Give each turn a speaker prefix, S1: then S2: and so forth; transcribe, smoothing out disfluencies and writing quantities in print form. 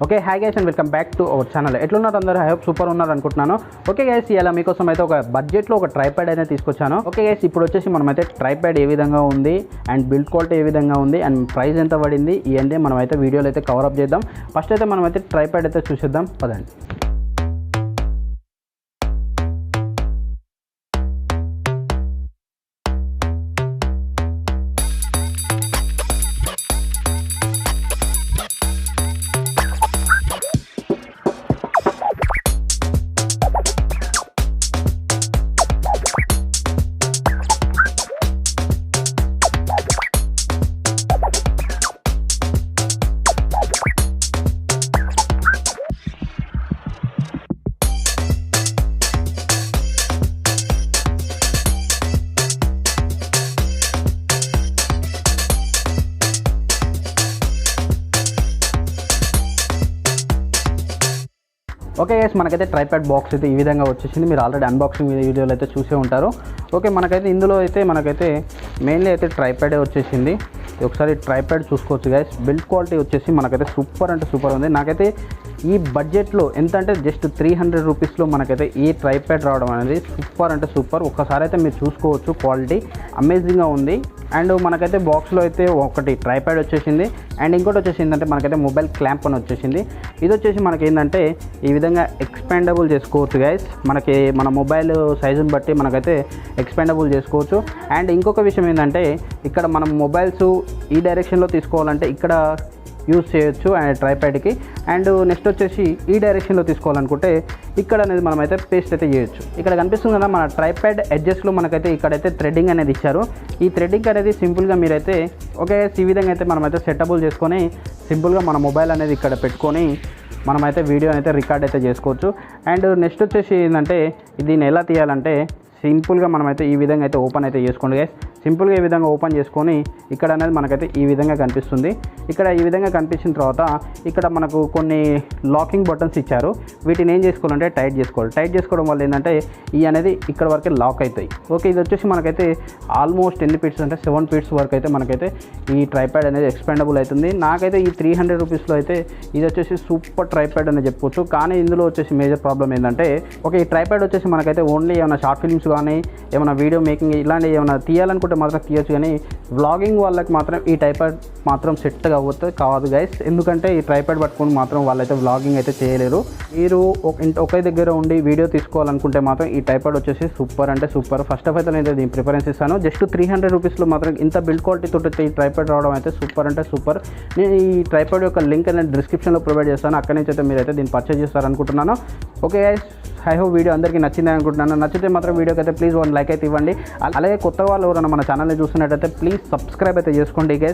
S1: Okay hi guys and welcome back to our channel. ఎట్లున్నారు అందరూ? I hope super ఉన్నారు అనుకుంటున్నాను. ఓకే గైస్, ఇలా మీకోసం అయితే ఒక బడ్జెట్లో ఒక ట్రైప్యాడ్ అయితే తీసుకొచ్చాను. ఓకే గైస్, ఇప్పుడు వచ్చేసి మనమైతే ట్రైప్యాడ్ ఏ విధంగా ఉంది అండ్ బిల్డ్ క్వాలిటీ ఏ విధంగా ఉంది అండ్ ప్రైస్ ఎంత పడింది ఇవన్నీ మనమైతే వీడియోలో అయితే కవర్ అప్ చేద్దాం. ఫస్ట్ అయితే మనమైతే ట్రైప్యాడ్ అయితే చూసేద్దాం పదండి. ఓకే గైస్, మనకైతే ట్రైప్యాడ్ బాక్స్ అయితే ఈ విధంగా వచ్చేసింది. మీరు ఆల్రెడీ అన్బాక్సింగ్ వీడియోలో అయితే చూసే ఉంటారు. ఓకే, మనకైతే ఇందులో అయితే మనకైతే మెయిన్లీ అయితే ట్రైప్యాడే వచ్చేసింది. ఒకసారి ట్రైప్యాడ్ చూసుకోవచ్చు గైస్. బిల్డ్ క్వాలిటీ వచ్చేసి మనకైతే సూపర్ అంటే సూపర్ ఉంది. నాకైతే ఈ బడ్జెట్లో ఎంత అంటే జస్ట్ 300 రూపీస్లో మనకైతే ఈ ట్రైప్యాడ్ రావడం అనేది సూపర్ అంటే సూపర్. ఒక్కసారి అయితే మీరు చూసుకోవచ్చు, క్వాలిటీ అమేజింగ్గా ఉంది. అండ్ మనకైతే బాక్స్లో అయితే ఒకటి ట్రైప్యాడ్ వచ్చేసింది అండ్ ఇంకోటి వచ్చేసి ఏంటంటే మనకైతే మొబైల్ క్లాంప్ అని వచ్చేసింది. ఇది వచ్చేసి మనకి ఏంటంటే ఈ విధంగా ఎక్స్పాండబుల్ చేసుకోవచ్చు గైస్. మనకి మన మొబైల్ సైజుని బట్టి మనకైతే ఎక్స్పాండబుల్ చేసుకోవచ్చు. అండ్ ఇంకొక విషయం ఏంటంటే ఇక్కడ మనం మొబైల్స్ ఈ డైరెక్షన్లో తీసుకోవాలంటే ఇక్కడ యూజ్ చేయొచ్చు అండ్ ట్రైప్యాడ్కి. అండ్ నెక్స్ట్ వచ్చేసి ఈ డైరెక్షన్లో తీసుకోవాలనుకుంటే ఇక్కడ అనేది మనమైతే పేస్ట్ అయితే చేయొచ్చు. ఇక్కడ కనిపిస్తుంది కదా మన ట్రైప్యాడ్ ఎడ్జెస్లో మనకైతే ఇక్కడైతే థ్రెడ్డింగ్ అనేది ఇచ్చారు. ఈ థ్రెడ్డింగ్ అనేది సింపుల్గా మీరైతే ఓకే ఈ విధంగా అయితే మనమైతే సెటబుల్ చేసుకొని సింపుల్గా మన మొబైల్ అనేది ఇక్కడ పెట్టుకొని మనమైతే వీడియో అయితే రికార్డ్ అయితే చేసుకోవచ్చు. అండ్ నెక్స్ట్ వచ్చేసి ఏంటంటే దీన్ని ఎలా తీయాలంటే సింపుల్గా మనమైతే ఈ విధంగా అయితే ఓపెన్ అయితే చేసుకోండి గైస్. సింపుల్గా ఈ విధంగా ఓపెన్ చేసుకొని ఇక్కడ అనేది మనకైతే ఈ విధంగా కనిపిస్తుంది. ఇక్కడ ఈ విధంగా కనిపించిన తర్వాత ఇక్కడ మనకు కొన్ని లాకింగ్ బటన్స్ ఇచ్చారు. వీటిని ఏం చేసుకోవాలంటే టైట్ చేసుకోవాలి. టైట్ చేసుకోవడం వల్ల ఏంటంటే ఈ అనేది ఇక్కడ వరకే లాక్ అవుతాయి. ఓకే, ఇది వచ్చేసి మనకైతే ఆల్మోస్ట్ ఎన్ని ఫీట్స్ అంటే 7 ఫీట్స్ వరకు అయితే మనకైతే ఈ ట్రైప్యాడ్ అనేది ఎక్స్పాండబుల్ అవుతుంది. నాకైతే ఈ 300 రూపీస్లో అయితే ఇది వచ్చేసి సూపర్ ట్రైప్యాడ్ అని చెప్పుకోవచ్చు. కానీ ఇందులో వచ్చేసి మేజర్ ప్రాబ్లం ఏంటంటే ఓకే ఈ ట్రైప్యాడ్ వచ్చేసి మనకైతే ఓన్లీ ఏమైనా షార్ట్ ఫిల్మ్స్ కానీ ఏమైనా వీడియో మేకింగ్ ఇలాంటి ఏమైనా తీయాలనుకుంటే మాత్రం తీయచ్చు. కానీ వ్లాగింగ్ వాళ్ళకి మాత్రం ఈ ట్రైప్యాడ్ మాత్రం సెట్ కాదు గైస్. ఎందుకంటే ఈ ట్రైప్యాడ్ పట్టుకొని మాత్రం వాళ్ళైతే వ్లాగింగ్ అయితే చేయలేరు. మీరు ఒకే దగ్గర ఉండి వీడియో తీసుకోవాలనుకుంటే మాత్రం ఈ ట్రైప్యాడ్ వచ్చేసి సూపర్ అంటే సూపర్. ఫస్ట్ ఆఫ్ అయితే నేను దీని ప్రిఫరెన్స్ ఇస్తాను. జస్ట్ 300 రూపీస్లో మాత్రం ఇంత బిల్డ్ క్వాలిటీ తోటి ఈ ట్రైప్యాడ్ రావడం అయితే సూపర్ అంటే సూపర్. నేను ఈ ట్రైప్యాడ్ యొక్క లింక్ అనేది డిస్క్రిప్షన్లో ప్రొవైడ్ చేస్తాను. అక్కడి నుంచి అయితే మీరైతే దీన్ని పర్చేజ్ చేస్తారనుకుంటున్నాను. Okay guys, I hope video అందరికీ నచ్చింది అనుకుంటున్నాను. నచ్చితే మాత్రం వీడియోకి అయితే ప్లీజ్ 1 లైక్ అయితే ఇవ్వండి. అలాగే కొత్త వాళ్ళు ఎవరైనా మన ఛానల్ని చూస్తున్నట్టయితే ప్లీజ్ సబ్స్క్రైబ్ అయితే చేసుకోండి గైస్.